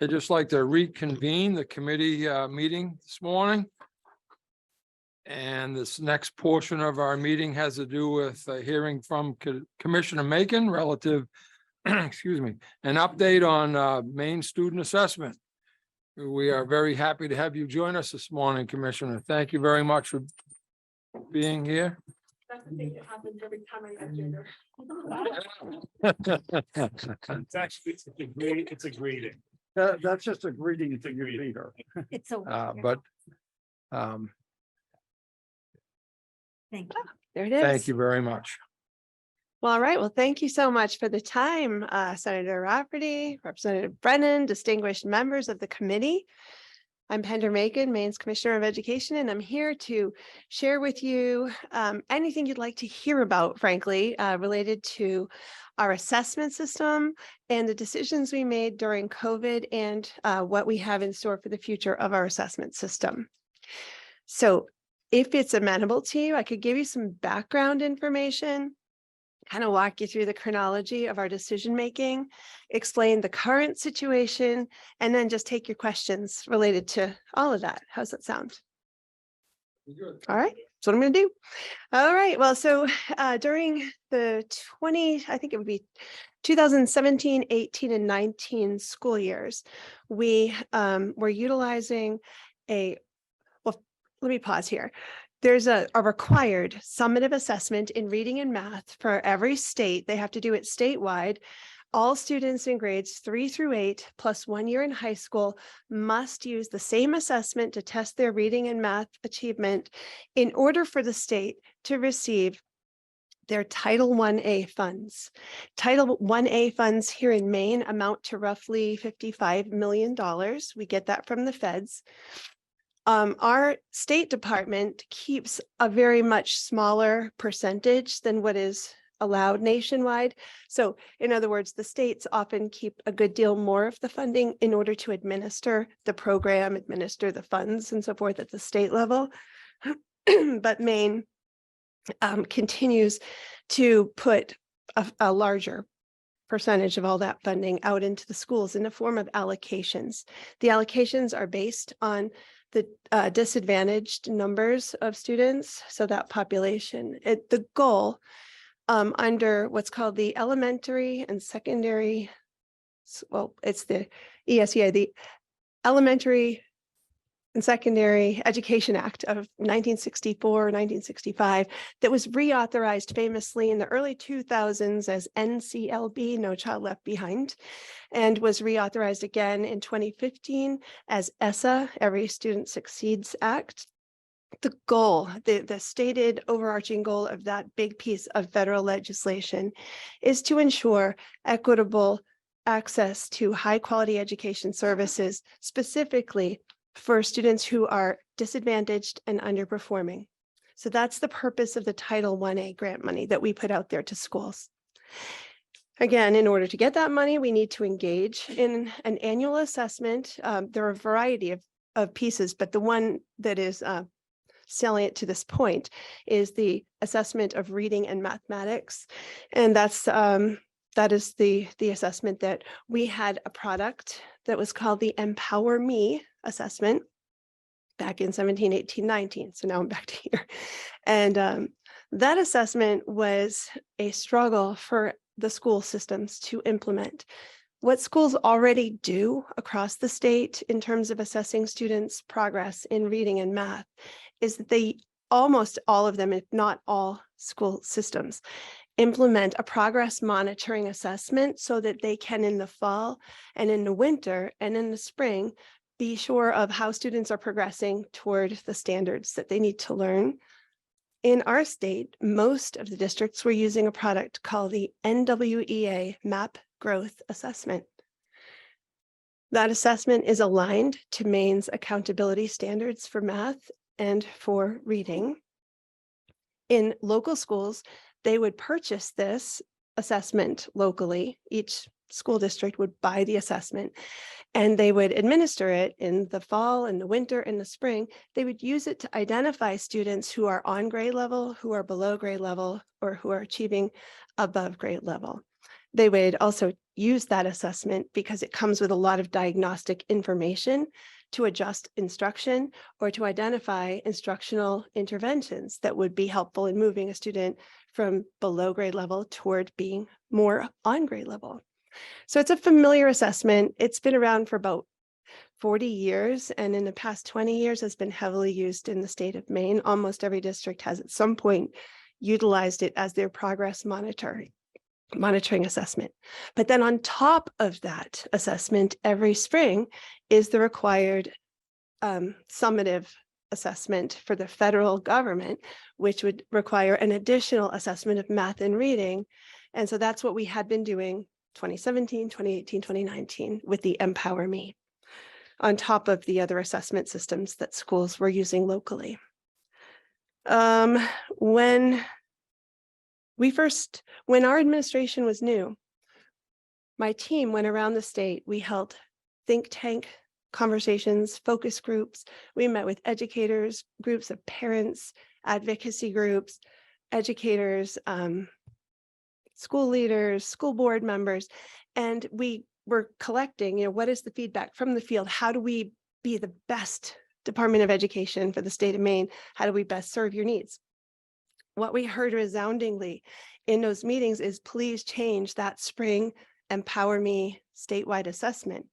I'd just like to reconvene the committee meeting this morning. And this next portion of our meeting has to do with hearing from Commissioner Makin relative, excuse me, an update on Maine student assessment. We are very happy to have you join us this morning, Commissioner. Thank you very much for being here. That's the thing that happens every time I get dinner. It's actually, it's a greeting. That's just a greeting to your greeting. leader. It's so. Thank you. There it is. Thank you very much. Well, all right. Well, thank you so much for the time, Senator Rafferty, Representative Brennan, distinguished members of the committee. I'm Pender Makin, Maine's Commissioner of Education, and I'm here to share with you anything you'd like to hear about, frankly, related to our assessment system and the decisions we made during COVID and what we have in store for the future of our assessment system. So if it's amenable to you, I could give you some background information, kind of walk you through the chronology of our decision making, explain the current situation, and then just take your questions related to all of that. How's that sound? All right, that's what I'm going to do. All right, well, so during the I think it would be 2017, 18, and 19 school years, we were utilizing well, let me pause here. There's a required summative assessment in reading and math for every state. They have to do it statewide. All students in grades 3 through 8, plus 1 year in high school, must use the same assessment to test their reading and math achievement in order for the state to receive their Title 1A funds. Title 1A funds here in Maine amount to roughly $55 million. We get that from the feds. Our State Department keeps a very much smaller percentage than what is allowed nationwide. So in other words, the states often keep a good deal more of the funding in order to administer the program, administer the funds and so forth at the state level. But Maine continues to put a larger percentage of all that funding out into the schools in the form of allocations. The allocations are based on the disadvantaged numbers of students, so that population. The goal under what's called the elementary and secondary, well, it's the ESEA, the Elementary and Secondary Education Act of 1964, 1965, that was reauthorized famously in the early 2000s as NCLB, No Child Left Behind, and was reauthorized again in 2015 as ESSA, Every Student Succeeds Act. The goal, the stated overarching goal of that big piece of federal legislation is to ensure equitable access to high quality education services, specifically for students who are disadvantaged and underperforming. So that's the purpose of the Title 1A grant money that we put out there to schools. Again, in order to get that money, we need to engage in an annual assessment. There are a variety of pieces, but the one that is salient to this point is the assessment of reading and mathematics. And that is the assessment that we had a product that was called the Empower Me assessment back in 17, 18, 19. So now I'm back to here. And that assessment was a struggle for the school systems to implement. What schools already do across the state in terms of assessing students' progress in reading and math is that they, almost all of them, if not all school systems, implement a progress monitoring assessment so that they can, in the fall and in the winter and in the spring, be sure of how students are progressing toward the standards that they need to learn. In our state, most of the districts were using a product called the NWEA MAP Growth Assessment. That assessment is aligned to Maine's accountability standards for math and for reading. In local schools, they would purchase this assessment locally. Each school district would buy the assessment and they would administer it in the fall and the winter and the spring. They would use it to identify students who are on grade level, who are below grade level, or who are achieving above grade level. They would also use that assessment because it comes with a lot of diagnostic information to adjust instruction or to identify instructional interventions that would be helpful in moving a student from below grade level toward being more on grade level. So it's a familiar assessment. It's been around for about 40 years, and in the past 20 years has been heavily used in the state of Maine. Almost every district has at some point utilized it as their progress monitoring assessment. But then on top of that assessment, every spring is the required summative assessment for the federal government, which would require an additional assessment of math and reading. And so that's what we had been doing 2017, 2018, 2019 with the Empower Me, on top of the other assessment systems that schools were using locally. When our administration was new, my team went around the state. We held think tank conversations, focus groups. We met with educators, groups of parents, advocacy groups, educators, school leaders, school board members, and we were collecting, what is the feedback from the field? How do we be the best Department of Education for the state of Maine? How do we best serve your needs? What we heard resoundingly in those meetings is, please change that spring Empower Me statewide assessment.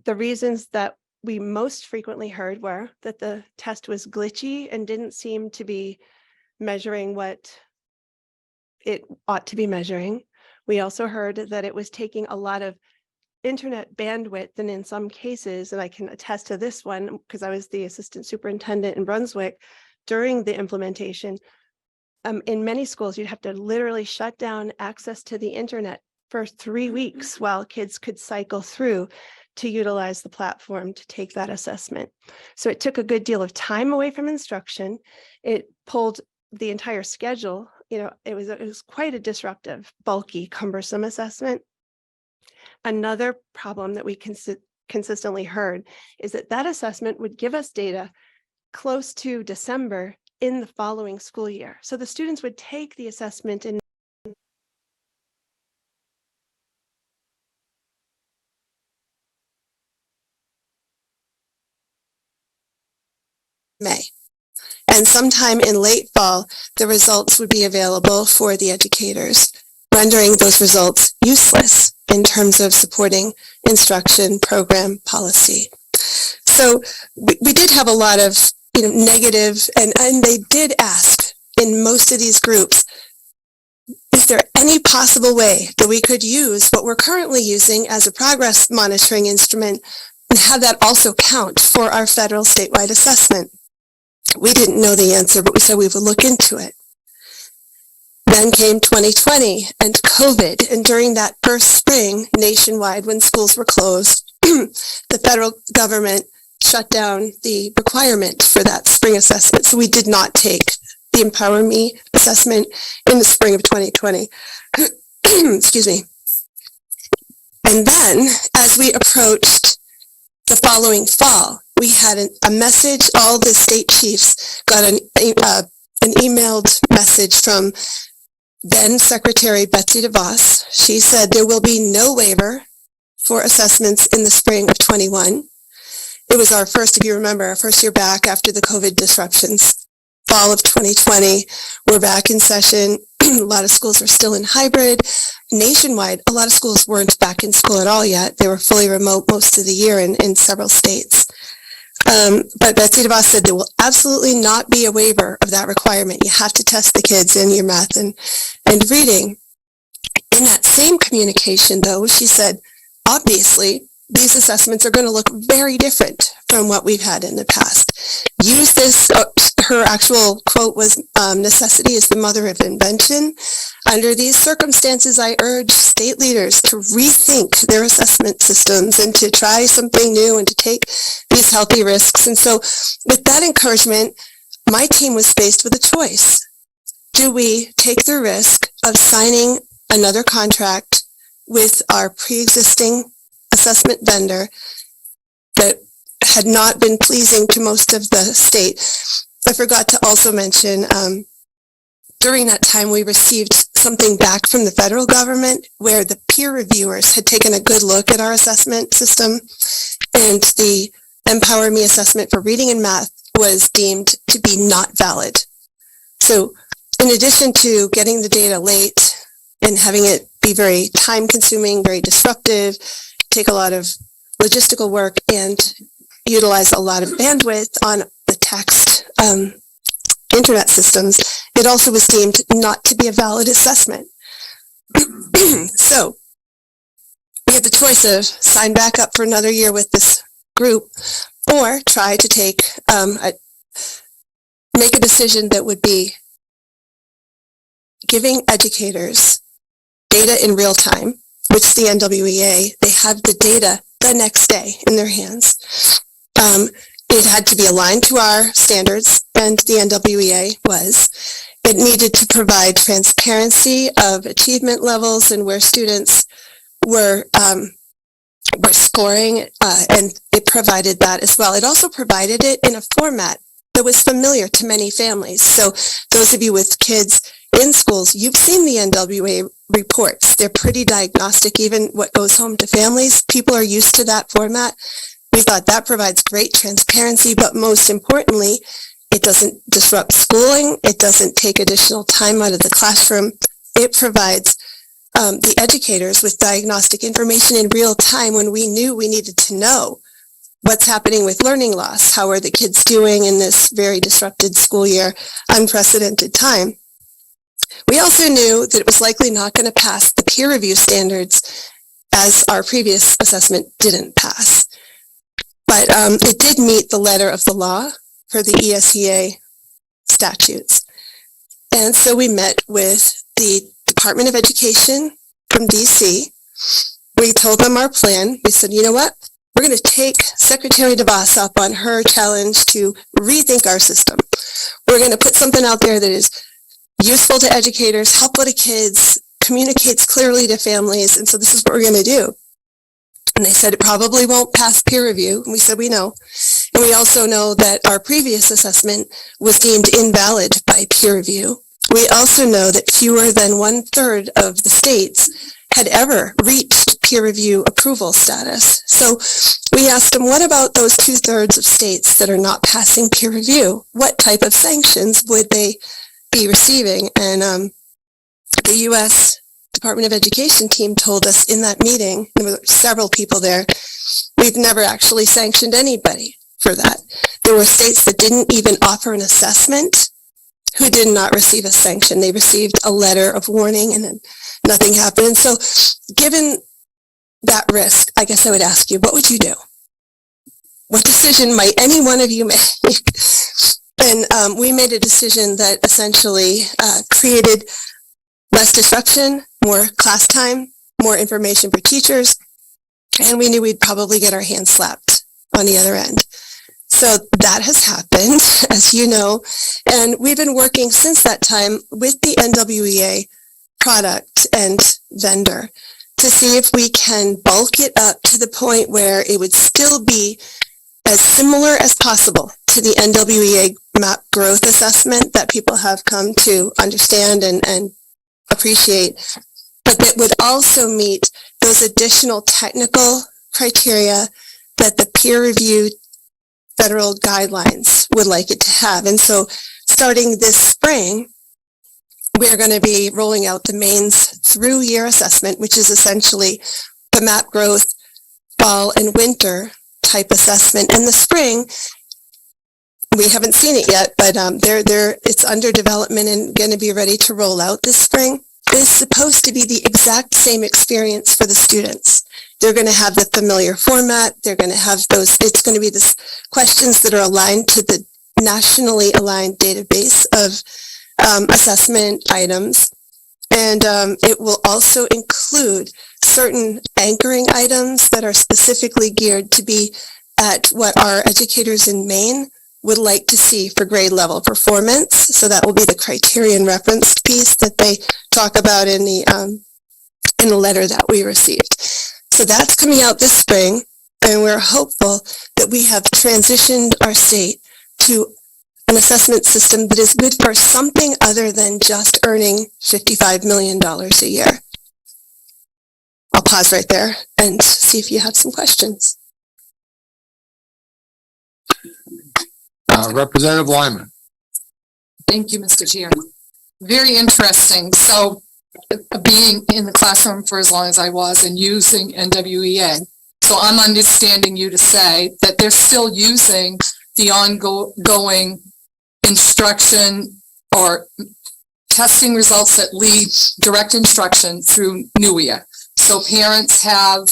The reasons that we most frequently heard were that the test was glitchy and didn't seem to be measuring what it ought to be measuring. We also heard that it was taking a lot of internet bandwidth, and in some cases, and I can attest to this one because I was the assistant superintendent in Brunswick during the implementation. In many schools, you'd have to literally shut down access to the internet for 3 weeks while kids could cycle through to utilize the platform to take that assessment. So it took a good deal of time away from instruction. It pulled the entire schedule. It was quite a disruptive, bulky, cumbersome assessment. Another problem that we consistently heard is that assessment would give us data close to December in the following school year. So the students would take the assessment in May. And sometime in late fall, the results would be available for the educators, rendering those results useless in terms of supporting instruction, program, policy. So we did have a lot of negative, and they did ask in most of these groups, is there any possible way that we could use what we're currently using as a progress monitoring instrument and have that also count for our federal statewide assessment? We didn't know the answer, but we said we would look into it. Then came 2020 and COVID, and during that first spring nationwide when schools were closed, the federal government shut down the requirement for that spring assessment. So we did not take the Empower Me assessment in the spring of 2020. Excuse me. And then as we approached the following fall, we had a message. All the state chiefs got an emailed message from then Secretary Betsy DeVos. She said there will be no waiver for assessments in the spring of 21. It was our first, if you remember, our first year back after the COVID disruptions. Fall of 2020, we're back in session. A lot of schools are still in hybrid. Nationwide, a lot of schools weren't back in school at all yet. They were fully remote most of the year in several states. But Betsy DeVos said there will absolutely not be a waiver of that requirement. You have to test the kids in your math and reading. In that same communication, though, she said, obviously, these assessments are going to look very different from what we've had in the past. Use this, her actual quote was, necessity is the mother of invention. Under these circumstances, I urge state leaders to rethink their assessment systems and to try something new and to take these healthy risks. And so with that encouragement, my team was faced with a choice. Do we take the risk of signing another contract with our pre-existing assessment vendor that had not been pleasing to most of the state? I forgot to also mention, during that time, we received something back from the federal government where the peer reviewers had taken a good look at our assessment system, and the Empower Me assessment for reading and math was deemed to be not valid. So in addition to getting the data late and having it be very time consuming, very disruptive, take a lot of logistical work and utilize a lot of bandwidth on the text internet systems, it also was deemed not to be a valid assessment. So we had the choice of sign back up for another year with this group or try to take make a decision that would be giving educators data in real time, which the NWEA, they have the data the next day in their hands. It had to be aligned to our standards, and the NWEA was. It needed to provide transparency of achievement levels and where students were scoring, and it provided that as well. It also provided it in a format that was familiar to many families. So those of you with kids in schools, you've seen the NWA reports. They're pretty diagnostic, even what goes home to families. People are used to that format. We thought that provides great transparency, but most importantly, it doesn't disrupt schooling. It doesn't take additional time out of the classroom. It provides the educators with diagnostic information in real time when we knew we needed to know what's happening with learning loss. How are the kids doing in this very disrupted school year, unprecedented time? We also knew that it was likely not going to pass the peer review standards, as our previous assessment didn't pass. But it did meet the letter of the law for the ESEA statutes. And so we met with the Department of Education from DC. We told them our plan. We said, you know what? We're going to take Secretary DeVos up on her challenge to rethink our system. We're going to put something out there that is useful to educators, helpful to kids, communicates clearly to families. And so this is what we're going to do. And they said it probably won't pass peer review. And we said, we know. And we also know that our previous assessment was deemed invalid by peer review. We also know that fewer than 1/3 of the states had ever reached peer review approval status. So we asked them, what about those 2/3 of states that are not passing peer review? What type of sanctions would they be receiving? And the U.S. Department of Education team told us in that meeting, there were several people there, we've never actually sanctioned anybody for that. There were states that didn't even offer an assessment who did not receive a sanction. They received a letter of warning and then nothing happened. And so given that risk, I guess I would ask you, what would you do? What decision might any one of you make? And we made a decision that essentially created less disruption, more class time, more information for teachers, and we knew we'd probably get our hands slapped on the other end. So that has happened, as you know, and we've been working since that time with the NWEA product and vendor to see if we can bulk it up to the point where it would still be as similar as possible to the NWEA MAP growth assessment that people have come to understand and appreciate, but that would also meet those additional technical criteria that the peer-reviewed federal guidelines would like it to have. And so starting this spring, we're going to be rolling out the Maine's through-year assessment, which is essentially the MAP growth fall and winter type assessment. And the spring, we haven't seen it yet, but it's under development and going to be ready to roll out this spring. It's supposed to be the exact same experience for the students. They're going to have the familiar format. They're going to have it's going to be this questions that are aligned to the nationally aligned database of assessment items. And it will also include certain anchoring items that are specifically geared to be at what our educators in Maine would like to see for grade level performance. So that will be the criterion reference piece that they talk about in the letter that we received. So that's coming out this spring, and we're hopeful that we have transitioned our state to an assessment system that is good for something other than just earning $55 million a year. I'll pause right there and see if you have some questions. Representative Lyman. Thank you, Mr. Chair. Very interesting. So being in the classroom for as long as I was and using NWEA, so I'm understanding you to say that they're still using the ongoing instruction or testing results that lead direct instruction through NWEA. So parents have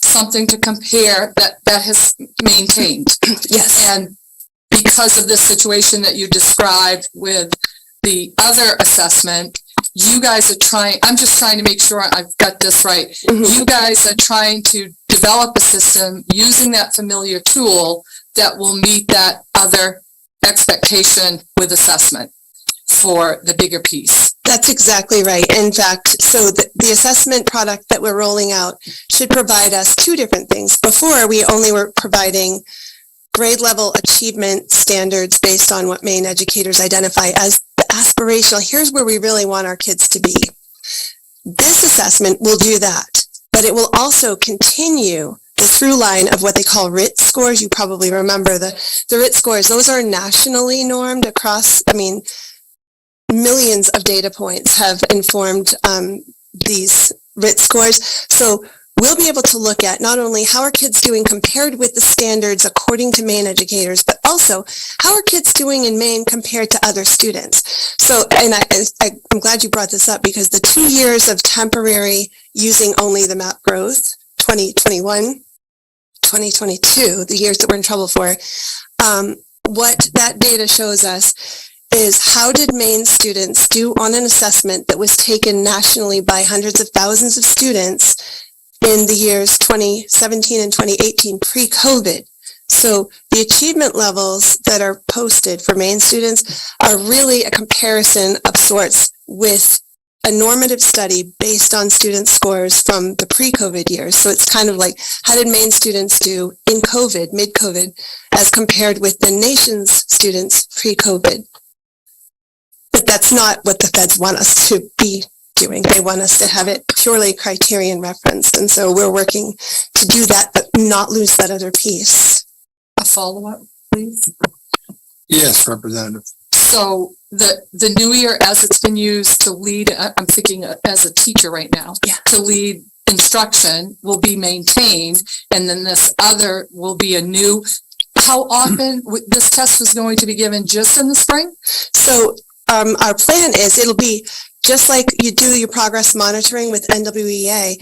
something to compare that has maintained. Yes. And because of this situation that you described with the other assessment, you guys are trying, I'm just trying to make sure I've got this right. Mhm. You guys are trying to develop a system using that familiar tool that will meet that other expectation with assessment for the bigger piece. That's exactly right. In fact, so the assessment product that we're rolling out should provide us two different things. Before, we only were providing grade level achievement standards based on what Maine educators identify as the aspirational. Here's where we really want our kids to be. This assessment will do that, but it will also continue the through line of what they call RIT scores. You probably remember the RIT scores. Those are nationally normed across, millions of data points have informed these RIT scores. So we'll be able to look at not only how are kids doing compared with the standards according to Maine educators, but also how are kids doing in Maine compared to other students. So, and I'm glad you brought this up, because the 2 years of temporary using only the MAP growth, 2021, 2022, the years that we're in trouble for, what that data shows us is how did Maine students do on an assessment that was taken nationally by hundreds of thousands of students in the years 2017 and 2018 pre-COVID. So the achievement levels that are posted for Maine students are really a comparison of sorts with a normative study based on student scores from the pre-COVID years. So it's kind of like, how did Maine students do in COVID, mid-COVID, as compared with the nation's students pre-COVID? But that's not what the feds want us to be doing. They want us to have it purely criterion referenced. And so we're working to do that, but not lose that other piece. A follow-up, please. Yes, Representative. So the new year, as it's been used to lead, I'm thinking as a teacher right now, Yeah. to lead instruction will be maintained, and then this other will be a new. How often this test was going to be given? Just in the spring? So our plan is it'll be just like you do your progress monitoring with NWEA.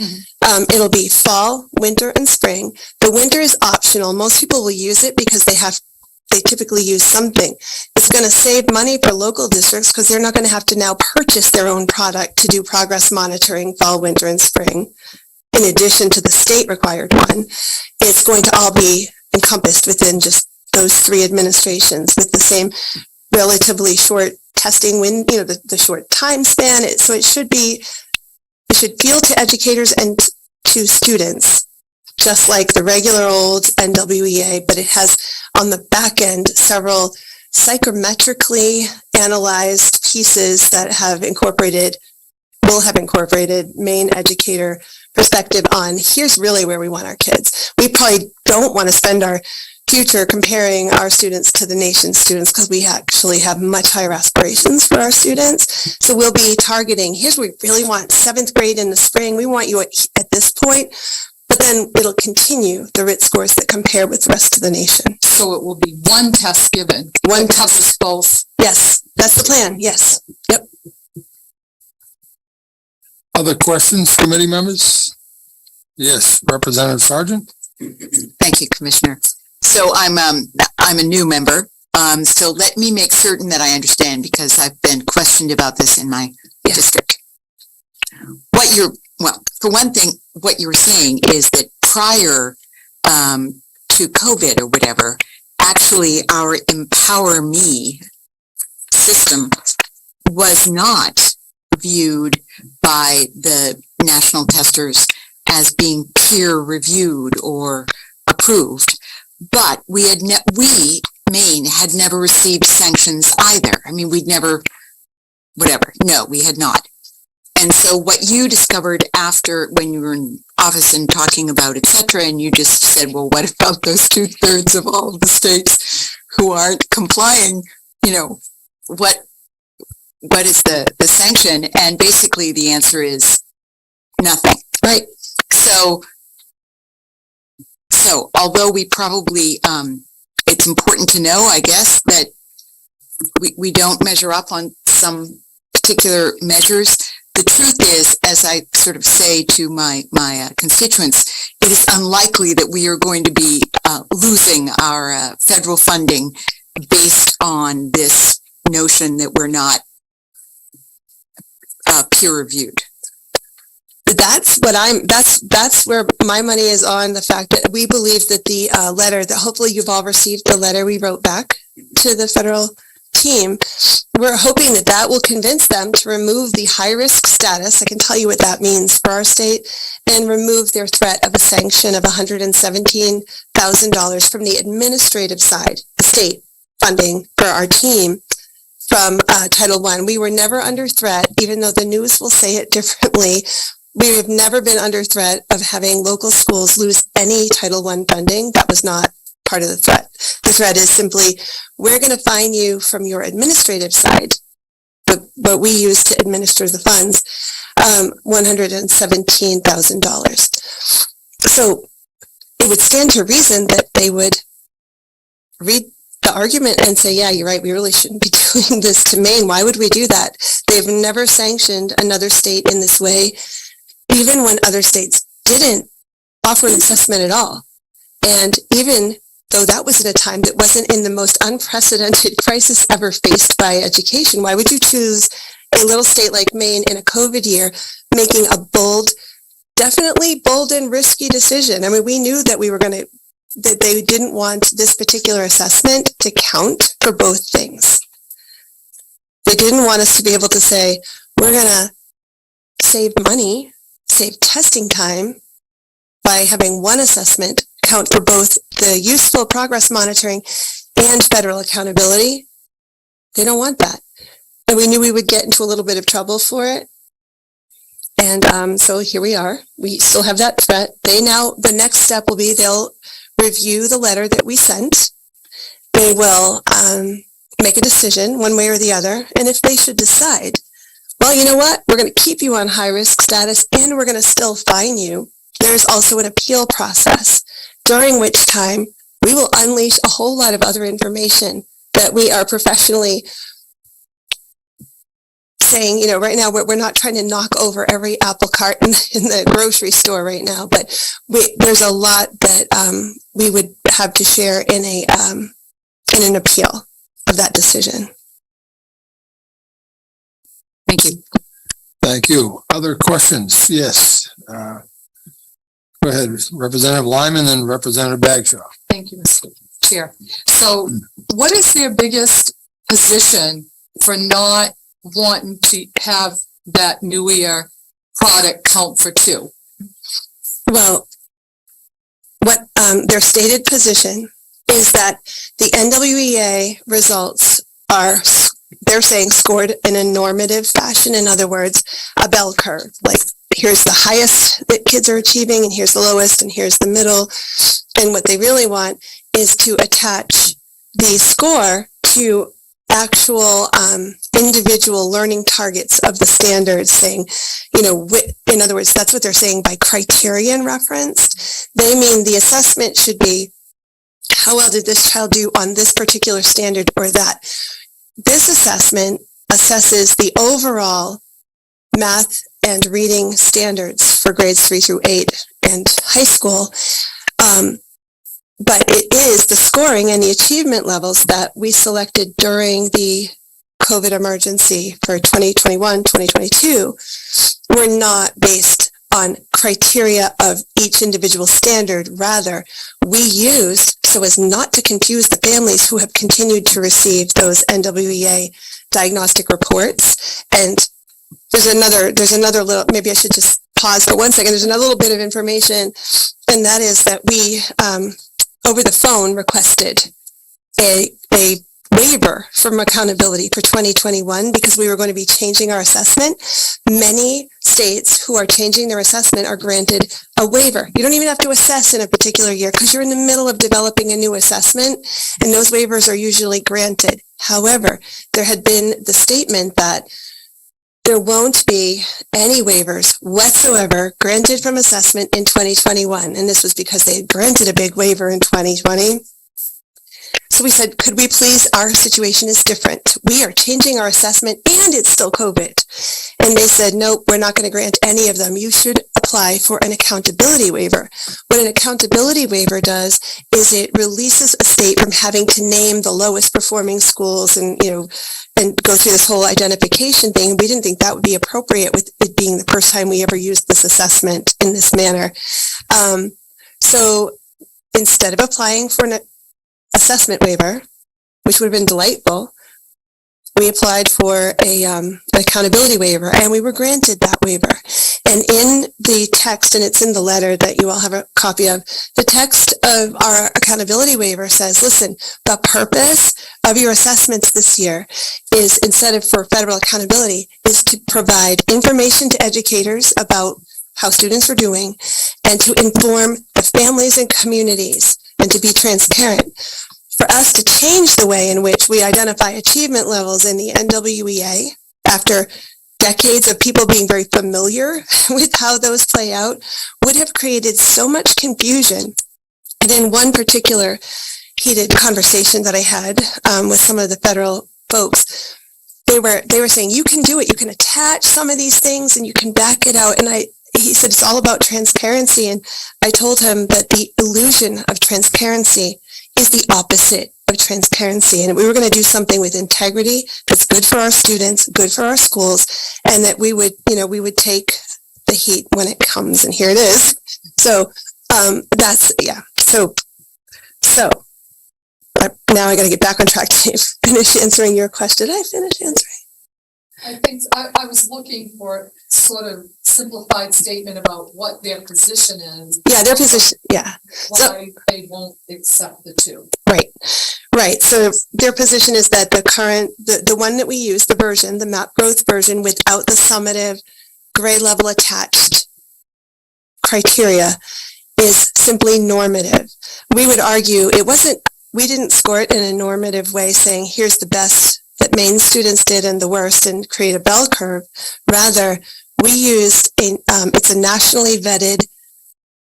It'll be fall, winter, and spring. The winter is optional. Most people will use it because they typically use something. It's going to save money for local districts because they're not going to have to now purchase their own product to do progress monitoring fall, winter, and spring. In addition to the state required one, it's going to all be encompassed within just those 3 administrations with the same relatively short testing the short time span. So it should feel to educators and to students just like the regular old NWEA, but it has on the back end several psychometrically analyzed pieces that will have incorporated Maine educator perspective on here's really where we want our kids. We probably don't want to spend our future comparing our students to the nation's students because we actually have much higher aspirations for our students. So we'll be targeting, here's what we really want, 7th grade in the spring. We want you at this point, but then it'll continue the RIT scores that compare with the rest of the nation. So it will be one test given. One covers both. Yes, that's the plan. Yes. Yep. Other questions, committee members? Yes, Representative Sargent. Thank you, Commissioner. So I'm a new member. So let me make certain that I understand because I've been questioned about this in my district. For one thing, what you were saying is that prior to COVID or whatever, actually our Empower Me system was not viewed by the national testers as being peer reviewed or approved. But we Maine had never received sanctions either. I mean, we'd never, whatever. No, we had not. And so what you discovered after, when you were in office and talking about et cetera, and you just said, well, what about those 2/3 of all of the states who aren't complying? You know, what is the sanction? And basically the answer is nothing, right? So although we probably, it's important to know, I guess, that we don't measure up on some particular measures. The truth is, as I sort of say to my constituents, it is unlikely that we are going to be losing our federal funding based on this notion that we're not peer reviewed. That's where my money is on the fact that we believe that the letter that hopefully you've all received, the letter we wrote back to the federal team, we're hoping that that will convince them to remove the high risk status. I can tell you what that means for our state, and remove their threat of a sanction of $117,000 from the administrative side, the state funding for our team from Title I. We were never under threat, even though the news will say it differently. We have never been under threat of having local schools lose any Title I funding. That was not part of the threat. The threat is simply, we're going to fine you from your administrative side, but what we use to administer the funds, $117,000. So it would stand to reason that they would read the argument and say, yeah, you're right, we really shouldn't be doing this to Maine. Why would we do that? They've never sanctioned another state in this way, even when other states didn't offer an assessment at all. And even though that was at a time that wasn't in the most unprecedented crisis ever faced by education, why would you choose a little state like Maine in a COVID year making a definitely bold and risky decision? I mean, we knew that that they didn't want this particular assessment to count for both things. They didn't want us to be able to say, we're going to save money, save testing time by having one assessment count for both the useful progress monitoring and federal accountability. They don't want that. And we knew we would get into a little bit of trouble for it. And so here we are. We still have that threat. The next step will be they'll review the letter that we sent. They will make a decision one way or the other. And if they should decide, well, you know what? We're going to keep you on high risk status and we're going to still fine you. There's also an appeal process, during which time we will unleash a whole lot of other information that we are professionally saying, you know, right now we're not trying to knock over every apple cart in the grocery store right now, but there's a lot that we would have to share in an appeal of that decision. Thank you. Thank you. Other questions? Yes. Go ahead, Representative Lyman and Representative Bagshaw. Thank you, Mr. Chair. So what is their biggest position for not wanting to have that new year product count for 2? Well, what their stated position is that the NWEA results are, they're saying, scored in a normative fashion. In other words, a bell curve, like here's the highest that kids are achieving and here's the lowest and here's the middle. And what they really want is to attach the score to actual individual learning targets of the standards, saying, you know, in other words, that's what they're saying by criterion referenced. They mean the assessment should be, how well did this child do on this particular standard or that? This assessment assesses the overall math and reading standards for grades 3 through 8 and high school. But it is the scoring and the achievement levels that we selected during the COVID emergency for 2021, 2022 were not based on criteria of each individual standard. Rather, we used, so as not to confuse the families who have continued to receive those NWEA diagnostic reports. And there's another little, maybe I should just pause for 1 second. There's another little bit of information, and that is that we, over the phone, requested a a waiver from accountability for 2021 because we were going to be changing our assessment. Many states who are changing their assessment are granted a waiver. You don't even have to assess in a particular year because you're in the middle of developing a new assessment, and those waivers are usually granted. However, there had been the statement that there won't be any waivers whatsoever granted from assessment in 2021. And this was because they had granted a big waiver in 2020. So we said, could we please, our situation is different. We are changing our assessment and it's still COVID. And they said, nope, we're not going to grant any of them. You should apply for an accountability waiver. What an accountability waiver does is it releases a state from having to name the lowest performing schools and, and go through this whole identification thing. We didn't think that would be appropriate with it being the first time we ever used this assessment in this manner. So instead of applying for an assessment waiver, which would have been delightful, we applied for an accountability waiver, and we were granted that waiver. And in the text, and it's in the letter that you all have a copy of, the text of our accountability waiver says, listen, the purpose of your assessments this year is, instead of for federal accountability, is to provide information to educators about how students are doing and to inform the families and communities and to be transparent. For us to change the way in which we identify achievement levels in the NWEA after decades of people being very familiar with how those play out would have created so much confusion. And in one particular heated conversation that I had with some of the federal folks, they were saying, you can do it. You can attach some of these things and you can back it out. And he said, it's all about transparency. And I told him that the illusion of transparency is the opposite of transparency. And we were going to do something with integrity that's good for our students, good for our schools, and that we would take the heat when it comes. And here it is. So that's, yeah. So now I got to get back on track to finish answering your question. Did I finish answering? I think I was looking for sort of simplified statement about what their position is. Yeah, their position. Yeah. Why they won't accept the two. Right. So their position is that the one that we use, the version, the map growth version without the summative grade level attached criteria is simply normative. We would argue we didn't score it in a normative way saying, here's the best that Maine students did and the worst and create a bell curve. Rather, we used it's a nationally vetted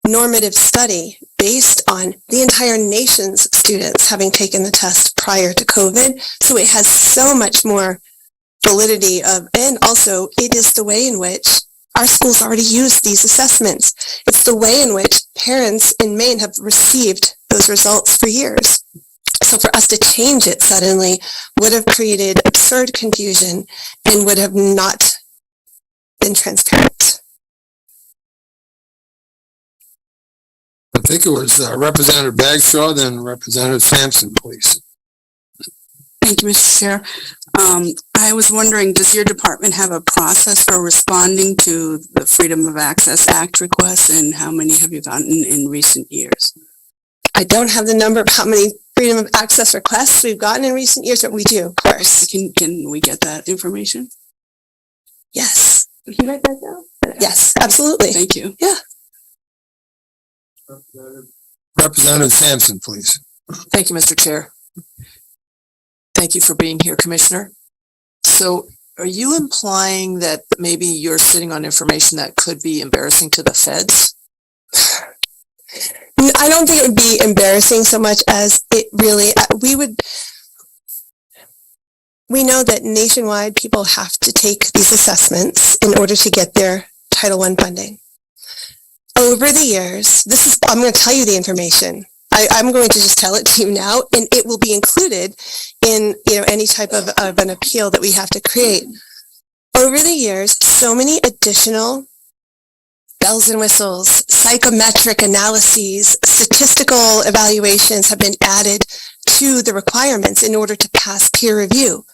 normative study based on the entire nation's students having taken the test prior to COVID. So it has so much more validity and also it is the way in which our schools already use these assessments. It's the way in which parents in Maine have received those results for years. So for us to change it suddenly would have created absurd confusion and would have not been transparent. I think it was Representative Bagshaw, then Representative Sampson, please. Thank you, Mr. Chair. I was wondering, does your department have a process for responding to the Freedom of Access Act requests, and how many have you gotten in recent years? I don't have the number of how many freedom of access requests we've gotten in recent years, but we do, of course. Can we get that information? Yes. Can you write that down? Yes, absolutely. Thank you. Yeah. Representative Sampson, please. Thank you, Mr. Chair. Thank you for being here, Commissioner. So are you implying that maybe you're sitting on information that could be embarrassing to the feds? I don't think it would be embarrassing so much as it really, we know that nationwide people have to take these assessments in order to get their Title I funding. Over the years, I'm going to tell you the information. I'm going to just tell it to you now, and it will be included in, any type of an appeal that we have to create. Over the years, so many additional bells and whistles, psychometric analyses, statistical evaluations have been added to the requirements in order to pass peer review.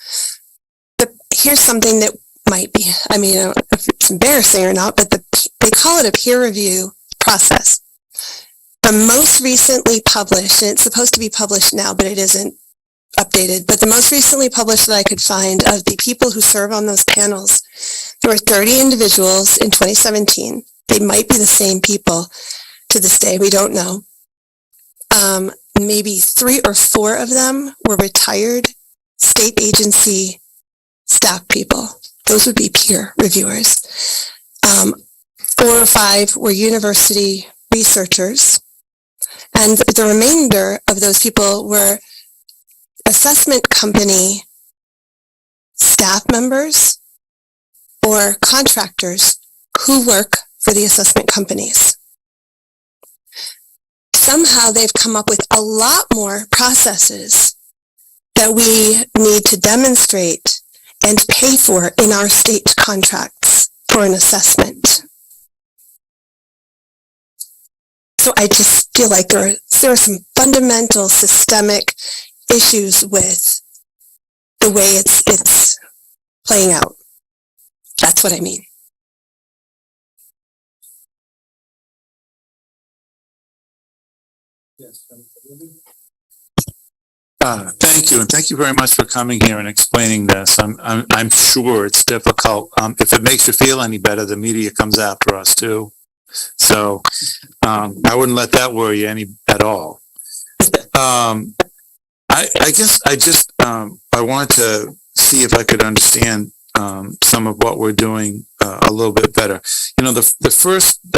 But here's something that might be, I don't know if it's embarrassing or not, but they call it a peer review process. The most recently published, and it's supposed to be published now, but it isn't, updated, but the most recently published that I could find of the people who serve on those panels, there were 30 individuals in 2017. They might be the same people to this day. We don't know. Maybe 3 or 4 of them were retired state agency staff people. Those would be peer reviewers. 4 or 5 were university researchers. And the remainder of those people were assessment company staff members or contractors who work for the assessment companies. Somehow they've come up with a lot more processes that we need to demonstrate and pay for in our state contracts for an assessment. So I just feel like there are some fundamental systemic issues with the way it's playing out. That's what I mean. Thank you, and thank you very much for coming here and explaining this. I'm sure it's difficult. If it makes you feel any better, the media comes after us too. So, I wouldn't let that worry you any at all. I guess I wanted to see if I could understand some of what we're doing a little bit better. You know, the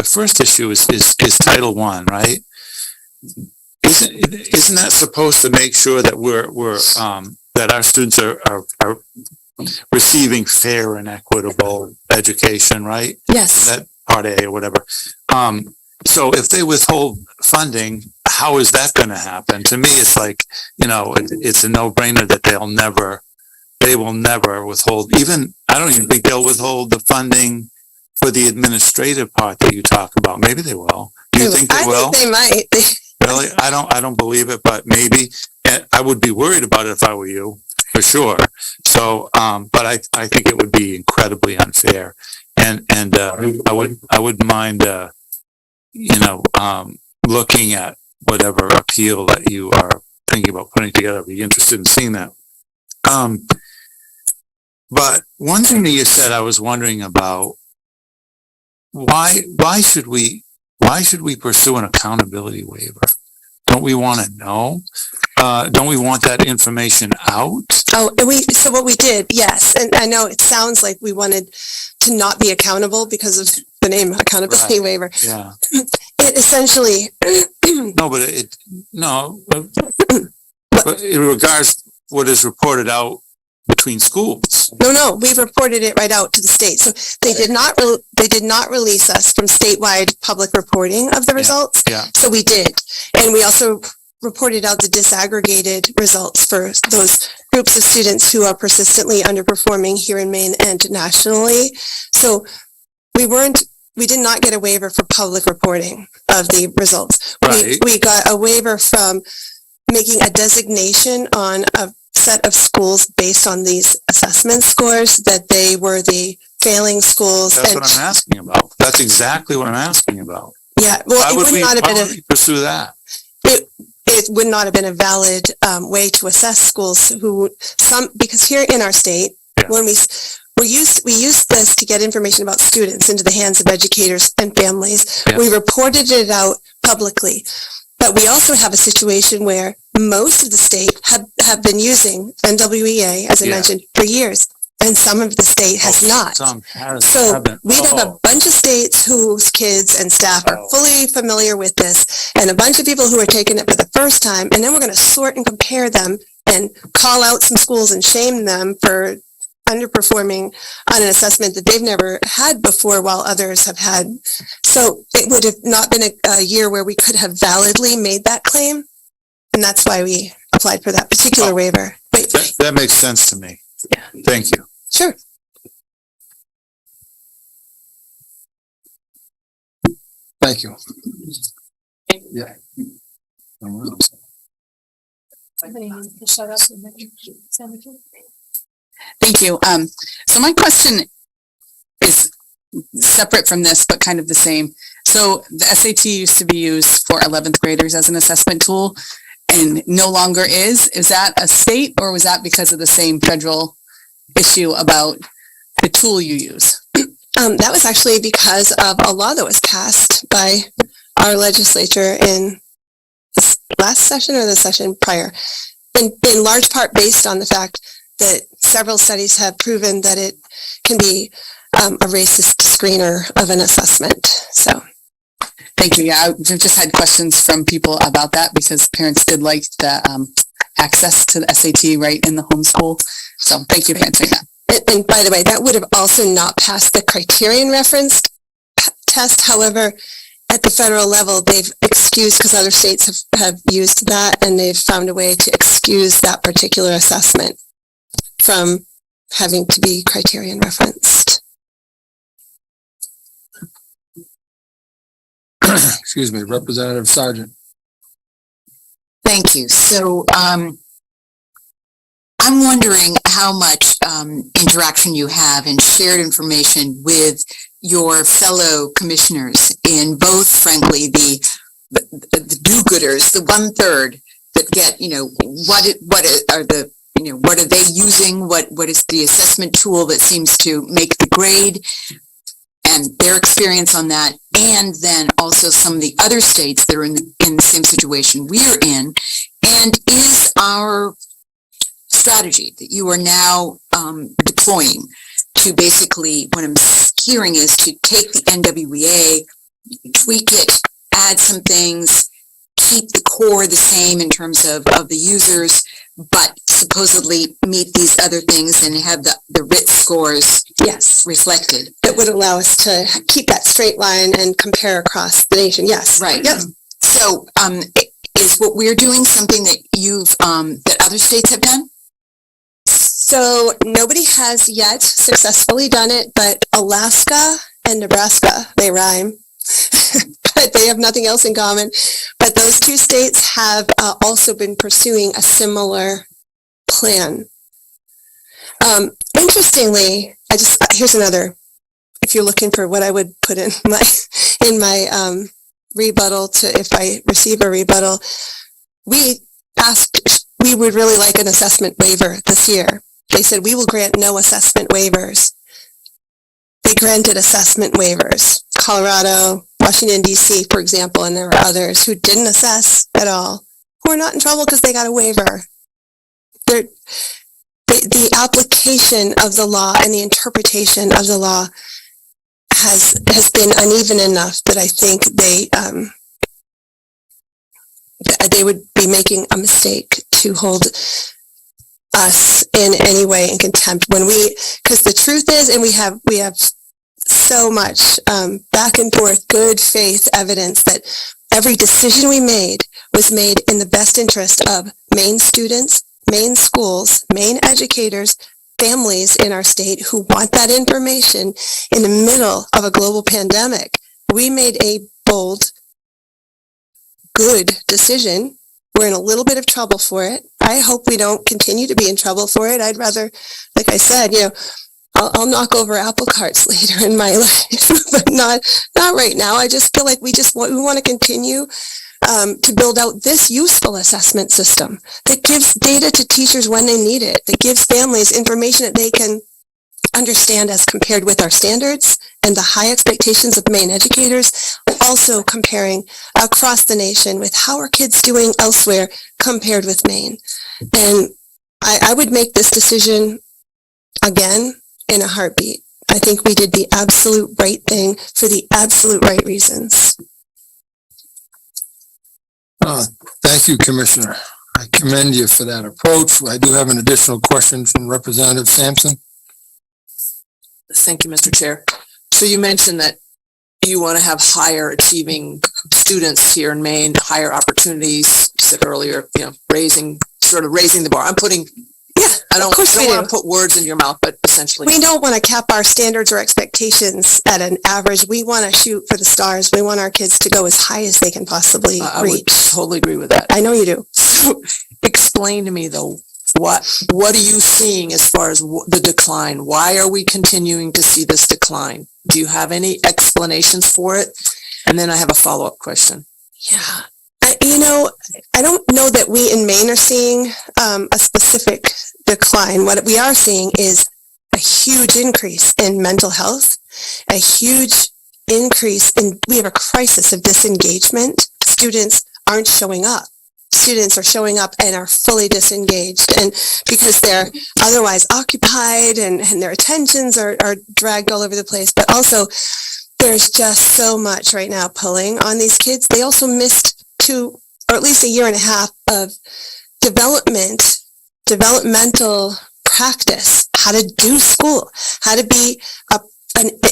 first issue is Title I, right? Isn't that supposed to make sure that we're that our students are receiving fair and equitable education, right? Yes. That part A or whatever. So if they withhold funding, how is that going to happen? To me, it's like, you know, it's a no-brainer that they will never withhold. I don't even think they'll withhold the funding for the administrative part that you talk about. Maybe they will. Do you think they will? I think they might. Really? I don't believe it, but maybe. I would be worried about it if I were you, for sure. So, but I think it would be incredibly unfair. And I wouldn't mind, looking at whatever appeal that you are thinking about putting together. I'd be interested in seeing that. But one thing that you said, I was wondering about, why should we pursue an accountability waiver? Don't we want to know? Don't we want that information out? Oh, so what we did, yes. And I know it sounds like we wanted to not be accountable because of the name accountability waiver. Yeah. It essentially. But in regards what is reported out between schools. No, we reported it right out to the state. So they did not release us from statewide public reporting of the results. Yeah. So we did. And we also reported out the disaggregated results for those groups of students who are persistently underperforming here in Maine and nationally. So we did not get a waiver for public reporting of the results. Right. We got a waiver from making a designation on a set of schools based on these assessment scores that they were the failing schools. That's what I'm asking about. That's exactly what I'm asking about. Yeah, well, Why would we pursue that? It would not have been a valid way to assess schools because here in our state, when we used this to get information about students into the hands of educators and families. Yeah. We reported it out publicly. But we also have a situation where most of the state have been using NWEA, as I mentioned, for years, and some of the state has not. So we have a bunch of states whose kids and staff are fully familiar with this, and a bunch of people who are taking it for the first time, and then we're going to sort and compare them and call out some schools and shame them for underperforming on an assessment that they've never had before while others have had. So it would have not been a year where we could have validly made that claim. And that's why we applied for that particular waiver. That makes sense to me. Yeah. Thank you. Sure. Thank you. Yeah. Thank you. So my question is separate from this, but kind of the same. So the SAT used to be used for 11th graders as an assessment tool. and no longer is that a state, or was that because of the same federal issue about the tool you use? That was actually because of a law that was passed by our legislature in this last session or the session prior, in large part based on the fact that several studies have proven that it can be a racist screener of an assessment. So. Thank you. Yeah, I just had questions from people about that because parents did like the access to the SAT right in the homeschool. So thank you for answering that. And by the way, that would have also not passed the criterion reference test. However, at the federal level, they've excused, because other states have used that, and they've found a way to excuse that particular assessment from having to be criterion referenced. Excuse me, Representative Sargent. Thank you. So, I'm wondering how much interaction you have and shared information with your fellow commissioners in both, frankly, the do-gooders, the 1/3 that get, what are they using? What is the assessment tool that seems to make the grade, and their experience on that, and then also some of the other states that are in the same situation we're in, and is our strategy that you are now deploying to basically, what I'm hearing is to take the NWEA, tweak it, add some things, keep the core the same in terms of the users, but supposedly meet these other things and have the RIT scores reflected. That would allow us to keep that straight line and compare across the nation. Yes. Right. Yep. So is what we're doing something that that other states have done? So nobody has yet successfully done it, but Alaska and Nebraska, they rhyme, but they have nothing else in common. But those two states have also been pursuing a similar plan. Interestingly, here's another, if you're looking for what I would put in my rebuttal if I receive a rebuttal, we would really like an assessment waiver this year. They said, we will grant no assessment waivers. They granted assessment waivers. Colorado, Washington, D.C., for example, and there were others who didn't assess at all, who are not in trouble because they got a waiver. The application of the law and the interpretation of the law has been uneven enough that I think they would be making a mistake to hold us in any way in contempt because the truth is, and we have so much back and forth good faith evidence that every decision we made was made in the best interest of Maine students, Maine schools, Maine educators, families in our state who want that information in the middle of a global pandemic. We made a bold, good decision. We're in a little bit of trouble for it. I hope we don't continue to be in trouble for it. I'd rather, like I said, I'll knock over apple carts later in my life, but not right now. I just feel like we want to continue to build out this useful assessment system that gives data to teachers when they need it, that gives families information that they can understand as compared with our standards and the high expectations of Maine educators, also comparing across the nation with how are kids doing elsewhere compared with Maine. And I would make this decision again in a heartbeat. I think we did the absolute right thing for the absolute right reasons. Thank you, Commissioner. I commend you for that approach. I do have an additional question from Representative Sampson. Thank you, Mr. Chair. So you mentioned that you want to have higher achieving students here in Maine, higher opportunities. You said earlier, raising the bar. I don't want to put words in your mouth, but essentially. We don't want to cap our standards or expectations at an average. We want to shoot for the stars. We want our kids to go as high as they can possibly I would reach. totally agree with that. I know you do. So explain to me though, what are you seeing as far as the decline? Why are we continuing to see this decline? Do you have any explanations for it? And then I have a follow-up question. Yeah. I don't know that we in Maine are seeing a specific decline. What we are seeing is a huge increase in mental health, a huge increase in, we have a crisis of disengagement. Students aren't showing up. Students are showing up and are fully disengaged, and because they're otherwise occupied and their attentions are dragged all over the place, but also there's just so much right now pulling on these kids. They also missed 2 or at least a year and a half of developmental practice, how to do school, how to be a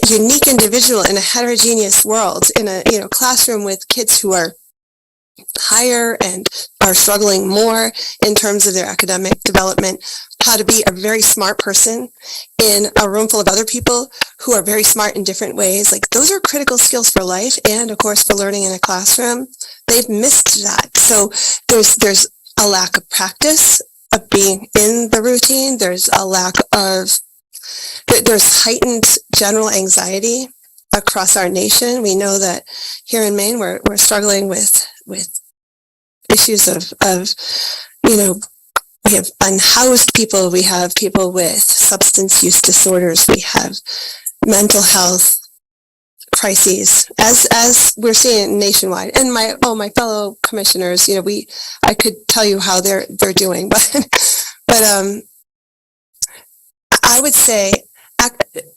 unique individual in a heterogeneous world, in a classroom with kids who are higher and are struggling more in terms of their academic development, how to be a very smart person in a room full of other people who are very smart in different ways. Like, those are critical skills for life and of course for learning in a classroom. They've missed that. So there's a lack of practice of being in the routine. There's a lack of, there's heightened general anxiety across our nation. We know that here in Maine, we're struggling with issues of we have unhoused people, we have people with substance use disorders, we have mental health crises, as we're seeing nationwide. And my fellow commissioners, I could tell you how they're doing, but I would say,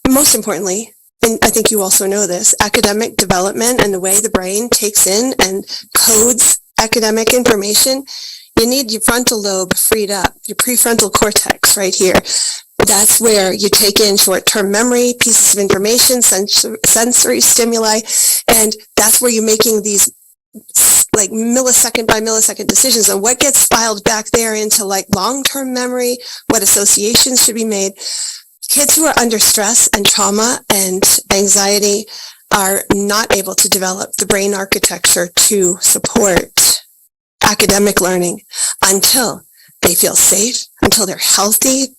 most importantly, and I think you also know this, academic development and the way the brain takes in and codes academic information, you need your frontal lobe freed up, your prefrontal cortex right here. That's where you take in short-term memory, pieces of information, sensory stimuli, and that's where you're making these like millisecond by millisecond decisions on what gets filed back there into like long-term memory, what associations should be made. Kids who are under stress and trauma and anxiety are not able to develop the brain architecture to support academic learning until they feel safe, until they're healthy,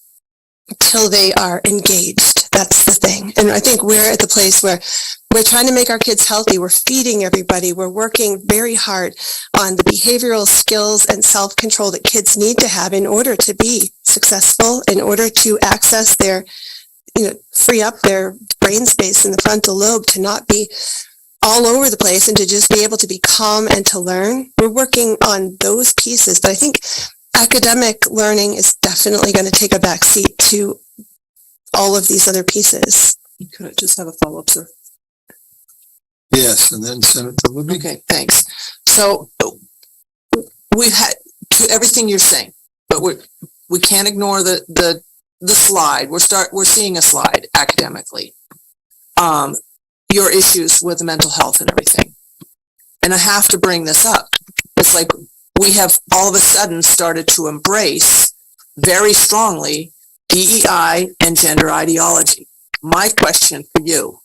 until they are engaged. That's the thing. And I think we're at the place where we're trying to make our kids healthy. We're feeding everybody. We're working very hard on the behavioral skills and self-control that kids need to have in order to be successful, in order to access their, free up their brain space in the frontal lobe to not be all over the place and to just be able to be calm and to learn. We're working on those pieces, but I think academic learning is definitely going to take a back seat to all of these other pieces. Could I just have a follow-up, sir? Yes, and then Senator Libby. Okay, thanks. So we've had to everything you're saying, but we can't ignore the slide. We're seeing a slide academically. Your issues with mental health and everything. And I have to bring this up. It's like we have all of a sudden started to embrace very strongly DEI and gender ideology. My question for you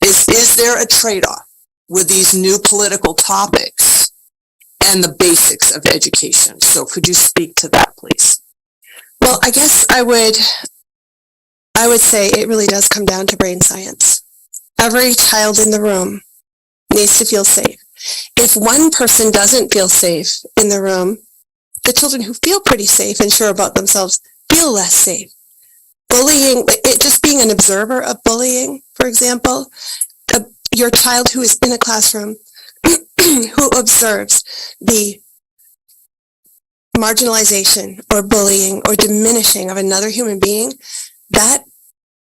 is there a trade-off with these new political topics and the basics of education? So could you speak to that, please? Well, I guess I would say it really does come down to brain science. Every child in the room needs to feel safe. If one person doesn't feel safe in the room, the children who feel pretty safe and sure about themselves feel less safe. Bullying, just being an observer of bullying, for example, your child who is in a classroom who observes the marginalization or bullying or diminishing of another human being, that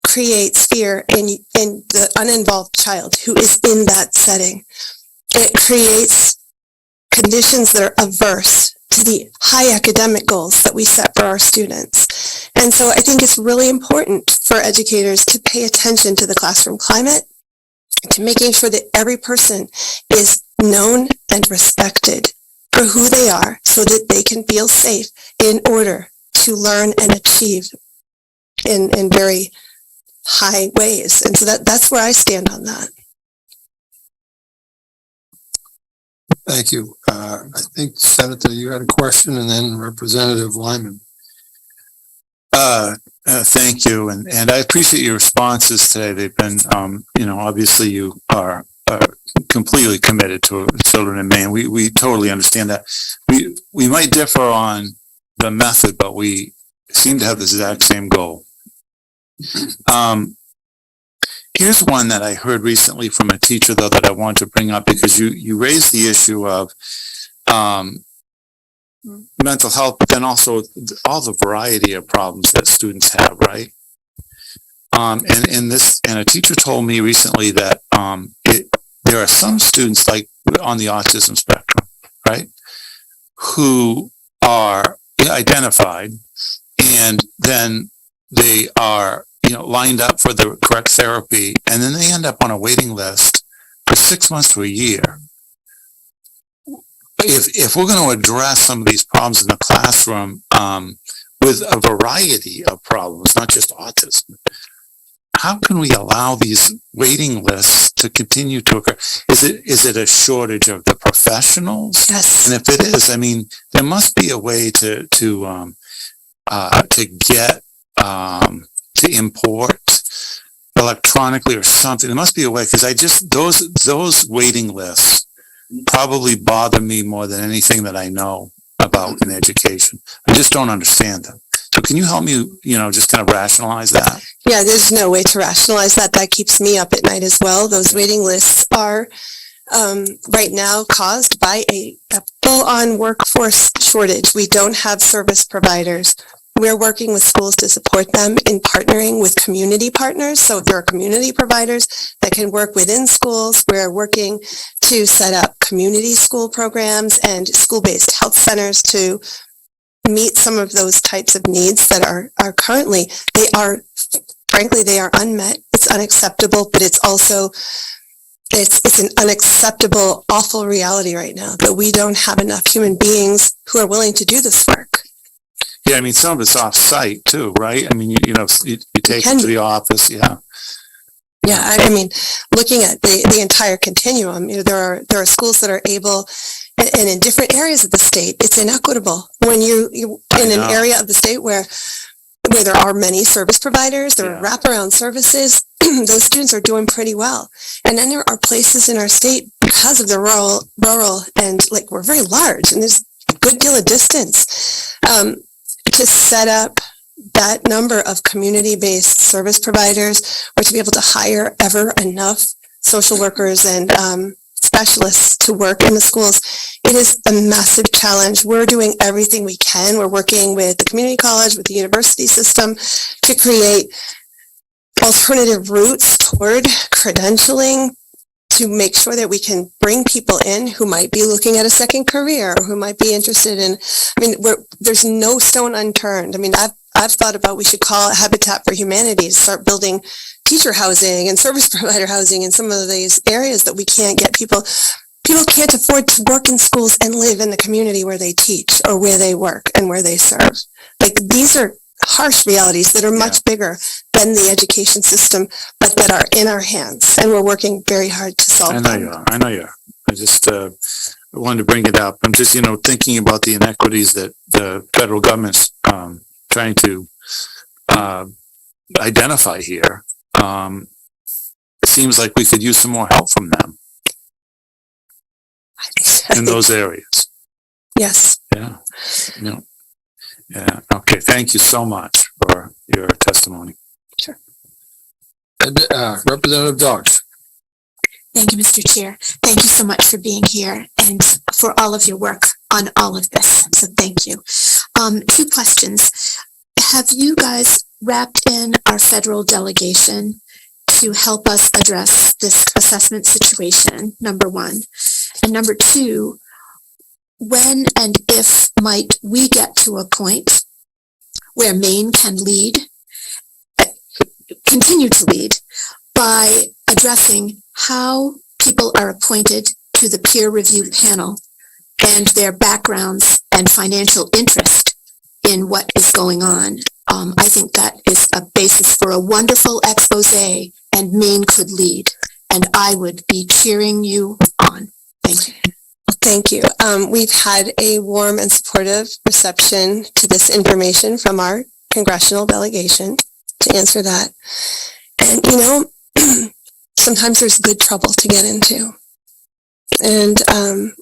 creates fear in the uninvolved child who is in that setting. It creates conditions that are averse to the high academic goals that we set for our students. And so I think it's really important for educators to pay attention to the classroom climate, to making sure that every person is known and respected for who they are so that they can feel safe in order to learn and achieve in very high ways. And so that's where I stand on that. Thank you. I think Senator, you had a question, and then Representative Lyman. Thank you. And I appreciate your responses today. They've been, obviously you are completely committed to children in Maine. We totally understand that. We might differ on the method, but we seem to have the exact same goal. Here's one that I heard recently from a teacher, though, that I want to bring up because you raised the issue of mental health, but then also all the variety of problems that students have, right? And a teacher told me recently that there are some students, like on the autism spectrum, right, who are identified, and then they are lined up for the correct therapy, and then they end up on a waiting list for 6 months to a year. If we're going to address some of these problems in the classroom with a variety of problems, not just autism, how can we allow these waiting lists to continue to occur? Is it a shortage of the professionals? Yes. And if it is, I mean, there must be a way to get to import electronically or something. There must be a way, because those waiting lists probably bother me more than anything that I know about in education. I just don't understand them. So can you help me, just kind of rationalize that? Yeah, there's no way to rationalize that. That keeps me up at night as well. Those waiting lists are right now caused by a full-on workforce shortage. We don't have service providers. We're working with schools to support them in partnering with community partners. So if there are community providers that can work within schools, we're working to set up community school programs and school-based health centers to meet some of those types of needs that are currently, frankly, they are unmet. It's unacceptable, but it's also, it's an unacceptable, awful reality right now that we don't have enough human beings who are willing to do this work. Yeah, I mean, some of it's off-site too, right? I mean, you take it to the office, yeah. Yeah, I mean, looking at the entire continuum, there are schools that are able, and in different areas of the state, it's inequitable. When you in an area of the state where there are many service providers, there are wraparound services, those students are doing pretty well. And then there are places in our state, because of the rural, and like we're very large, and there's a good deal of distance, to set up that number of community-based service providers, or to be able to hire ever enough social workers and specialists to work in the schools. It is a massive challenge. We're doing everything we can. We're working with the community college, with the university system to create alternative routes toward credentialing, to make sure that we can bring people in who might be looking at a second career, or who might be interested in, there's no stone unturned. I mean, I've thought about, we should call it Habitat for Humanity, start building teacher housing and service provider housing in some of these areas that we can't get people can't afford to work in schools and live in the community where they teach or where they work and where they serve. Like, these are harsh realities that are much bigger than the education system, but that are in our hands, and we're working very hard to solve them. I know you are. I just wanted to bring it up. I'm just, thinking about the inequities that the federal government's trying to identify here. It seems like we could use some more help from them in those areas. Yes. Yeah. Yeah. Okay. Thank you so much for your testimony. Sure. Representative Dodge. Thank you, Mr. Chair. Thank you so much for being here and for all of your work on all of this. So thank you. 2 questions. Have you guys wrapped in our federal delegation to help us address this assessment situation? Number 1. And number 2, when and if might we get to a point where Maine can continue to lead by addressing how people are appointed to the peer review panel and their backgrounds and financial interest in what is going on? I think that is a basis for a wonderful expose, and Maine could lead, and I would be cheering you on. Thank you. Thank you. We've had a warm and supportive reception to this information from our congressional delegation, to answer that. And, sometimes there's good trouble to get into. And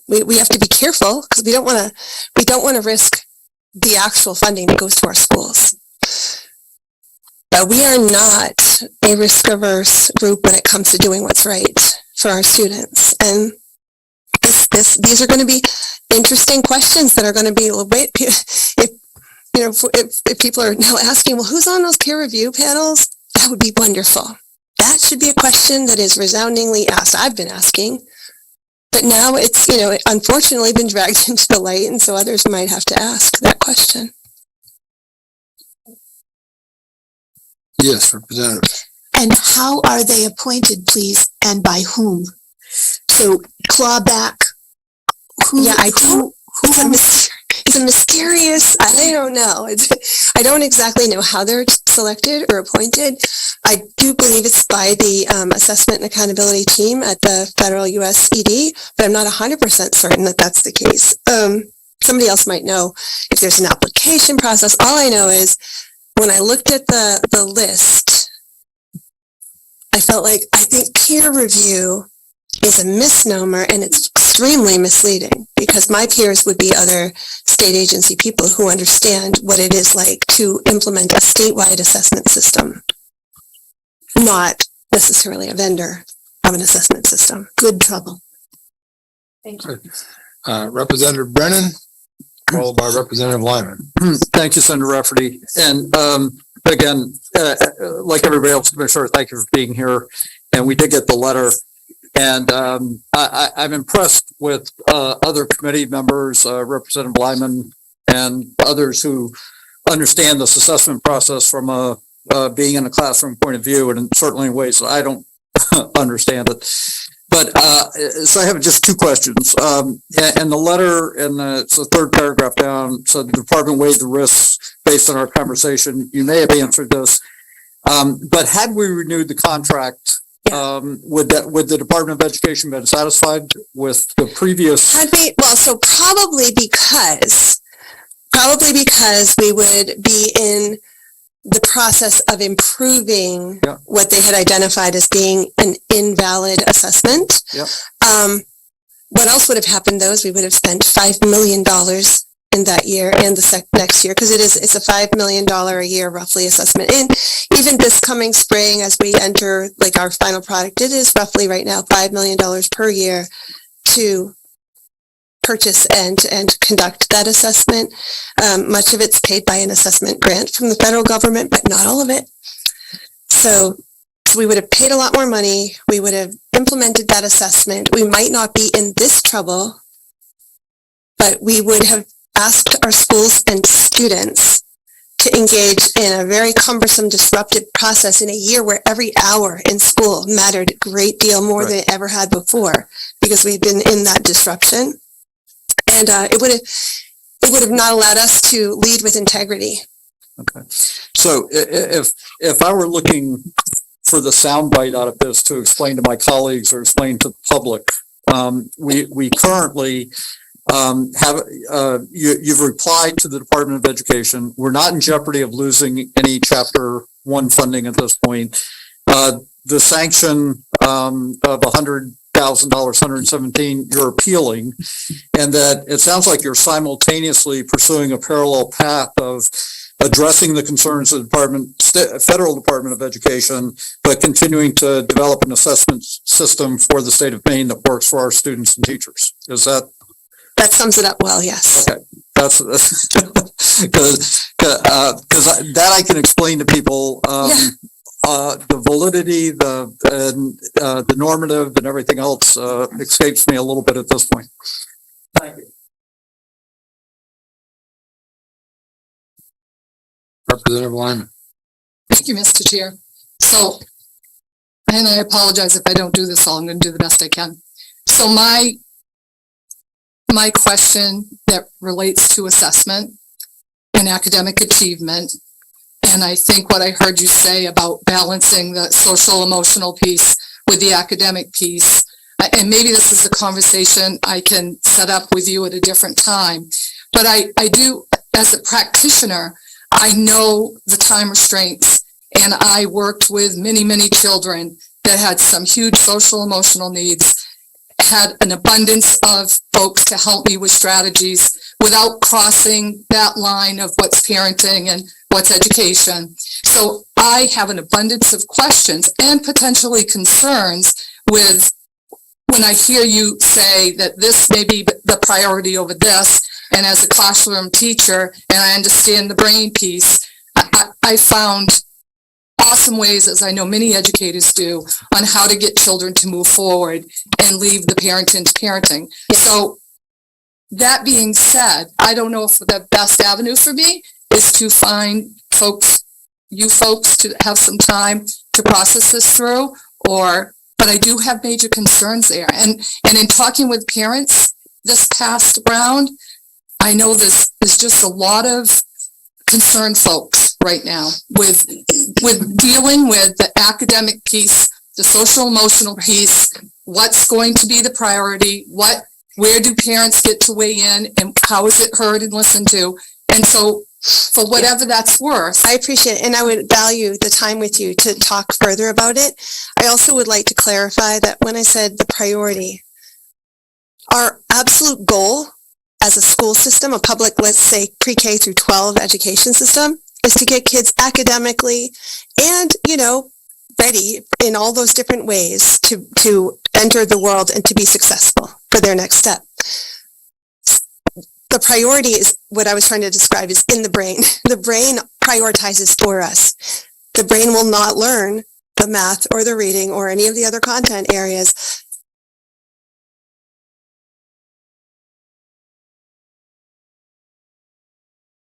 we have to be careful because we don't want to risk the actual funding that goes to our schools. But we are not a risk-averse group when it comes to doing what's right for our students. And these are going to be interesting questions that are going to be, well, wait, if people are now asking, well, who's on those peer review panels? That would be wonderful. That should be a question that is resoundingly asked. I've been asking, but now it's, unfortunately been dragged into the light, and so others might have to ask that question. Yes, Representative. And how are they appointed, please, and by whom? So clawback. Yeah, it's a mysterious, I don't know. I don't exactly know how they're selected or appointed. I do believe it's by the assessment and accountability team at the federal USED, but I'm not 100% certain that that's the case. Somebody else might know if there's an application process. All I know is when I looked at the list, I felt like I think peer review is a misnomer and it's extremely misleading because my peers would be other state agency people who understand what it is like to implement a statewide assessment system, not necessarily a vendor of an assessment system. Good trouble. Thank you. Representative Brennan, followed by Representative Lyman. Thank you, Senator Rafferty. And again, like everybody else, Commissioner, thank you for being here. And we did get the letter. And I'm impressed with other committee members, Representative Lyman and others who understand this assessment process from being in a classroom point of view, and certainly in ways that I don't understand it. But so I have just two questions. And the letter, and it's the third paragraph down, so the department weighed the risks based on our conversation. You may have answered this, but had we renewed the contract, would the Department of Education been satisfied with the previous? So probably because we would be in the process of improving what they had identified as being an invalid assessment. What else would have happened though is we would have spent $5 million in that year and the next year, because it's a $5 million a year roughly assessment. And even this coming spring, as we enter like our final product, it is roughly right now $5 million per year to purchase and conduct that assessment. Much of it's paid by an assessment grant from the federal government, but not all of it. So we would have paid a lot more money. We would have implemented that assessment. We might not be in this trouble, but we would have asked our schools and students to engage in a very cumbersome, disruptive process in a year where every hour in school mattered a great deal more than it ever had before, because we've been in that disruption. And it would have not allowed us to lead with integrity. Okay. So if I were looking for the soundbite out of this to explain to my colleagues or explain to the public, we currently you've replied to the Department of Education. We're not in jeopardy of losing any Chapter 1 funding at this point. The sanction of $100,000, 117, you're appealing, and that it sounds like you're simultaneously pursuing a parallel path of addressing the concerns of the federal Department of Education, but continuing to develop an assessment system for the state of Maine that works for our students and teachers. Is that? That sums it up well, yes. Okay. That's because that I can explain to people. The validity, the normative, and everything else escapes me a little bit at this point. Thank you. Representative Lyman. Thank you, Mr. Chair. So, and I apologize if I don't do this all, I'm going to do the best I can. So my question that relates to assessment and academic achievement, and I think what I heard you say about balancing the social emotional piece with the academic piece, and maybe this is a conversation I can set up with you at a different time, but I do, as a practitioner, I know the time restraints, and I worked with many, many children, that had some huge social emotional needs, had an abundance of folks to help me with strategies without crossing that line of what's parenting and what's education. So I have an abundance of questions and potentially concerns with when I hear you say that this may be the priority over this. And as a classroom teacher, and I understand the brain piece, I found awesome ways, as I know many educators do, on how to get children to move forward and leave the parenting to parenting. So that being said, I don't know if the best avenue for me is to find you folks to have some time to process this through, but I do have major concerns there. And in talking with parents this past round, I know there's just a lot of concerned folks right now with dealing with the academic piece, the social emotional piece, what's going to be the priority, where do parents get to weigh in, and how is it heard and listened to? And so for whatever that's worth. I appreciate it, and I would value the time with you to talk further about it. I also would like to clarify that when I said the priority, our absolute goal as a school system, a public, let's say pre-K through 12 education system, is to get kids academically and, ready in all those different ways to enter the world and to be successful for their next step. The priority is what I was trying to describe is in the brain. The brain prioritizes for us. The brain will not learn the math or the reading or any of the other content areas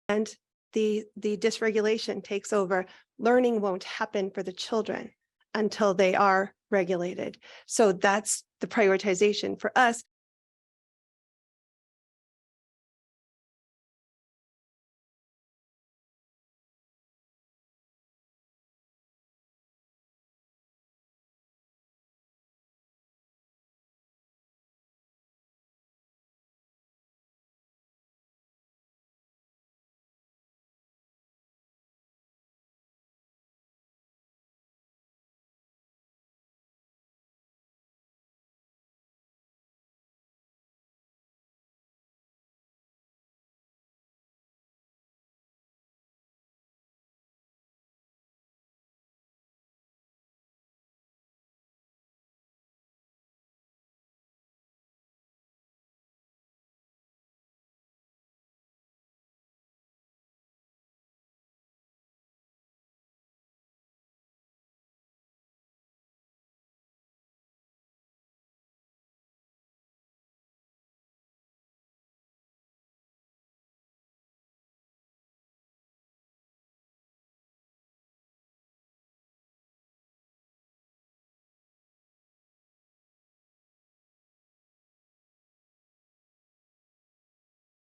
and the dysregulation takes over. Learning won't happen for the children until they are regulated. So that's the prioritization for us.